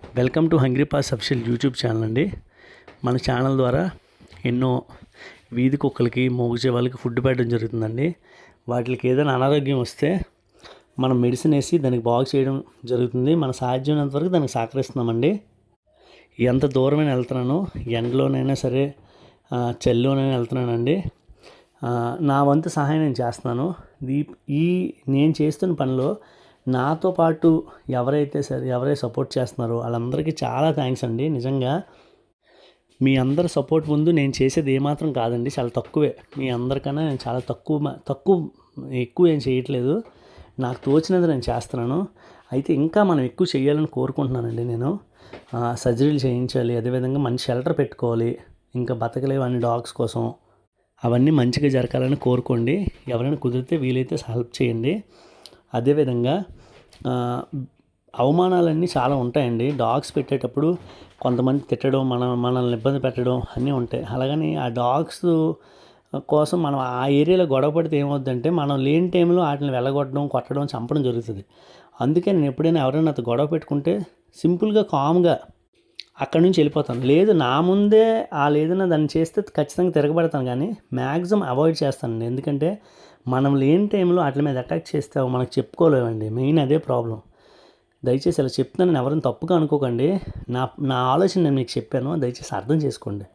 Welcome to hungry pass official YouTube channel అండి. మన channel ద్వారా ఎన్నో వీధి కుక్కలకి మోగుచే వాళ్ళకి ఫుడ్ పెట్టడం జరుగుతుందండి. వాటికి ఏదైనా అనారోగ్యం వస్తే మనం మెడిసిన్ వేసి దానికి బాగు చేయడం జరుగుతుంది. మన సాధ్యమైనంత వరకు దానికి సహకరిస్తున్నామండి. ఎంత దూరమైనా వెళ్తున్నాను, ఎండలోనైనా సరే చలిలోనైనా వెళ్తున్నానండి. నా వంతు సహాయం నేను చేస్తున్నాను. ఈ నేను చేస్తున్న పనిలో నాతో పాటు ఎవరైతే సపోర్ట్ చేస్తున్నారో వాళ్ళందరికీ చాలా థ్యాంక్స్ అండి. నిజంగా మీ అందరి సపోర్ట్ ముందు నేను చేసేది ఏమాత్రం కాదండి, చాలా తక్కువే. మీ అందరికన్నా నేను చాలా ఎక్కువ ఏం చేయట్లేదు. నాకు తోచినది నేను చేస్తున్నాను. అయితే ఇంకా మనం ఎక్కువ చేయాలని కోరుకుంటున్నానండి. నేను సర్జరీలు చేయించాలి, అదేవిధంగా మంచి షెల్టర్ పెట్టుకోవాలి, ఇంకా బతకలేవు అన్ని డాగ్స్ కోసం. అవన్నీ మంచిగా జరగాలని కోరుకోండి. ఎవరైనా కుదిరితే వీలైతే హెల్ప్ చేయండి. అదేవిధంగా అవమానాలన్నీ చాలా ఉంటాయండి. డాగ్స్ పెట్టేటప్పుడు కొంతమంది తిట్టడం, మనల్ని ఇబ్బంది పెట్టడం అన్నీ ఉంటాయి. అలాగని ఆ డాగ్స్ కోసం మనం ఆ ఏరియాలో గొడవ పడితే ఏమవుద్దంటే, మనం లేని టైంలో వాటిని వెళ్ళగొట్టడం, కొట్టడం, చంపడం జరుగుతుంది. అందుకే నేను ఎప్పుడైనా ఎవరైనా నాతో గొడవ పెట్టుకుంటే సింపుల్గా కామ్గా అక్కడి నుంచి వెళ్ళిపోతాను. లేదు నా ముందే ఏదైనా దాన్ని చేస్తే ఖచ్చితంగా తిరగబడతాను, కానీ మ్యాక్సిమం అవాయిడ్ చేస్తానండి. ఎందుకంటే మనం లేని టైంలో వాటి మీద అటాక్ చేస్తే మనకు చెప్పుకోలేమండి. మెయిన్ అదే ప్రాబ్లం. దయచేసి ఇలా చెప్తున్నాను, ఎవరైనా తప్పుగా అనుకోకండి. నా ఆలోచన నేను మీకు చెప్పాను, దయచేసి అర్థం చేసుకోండి.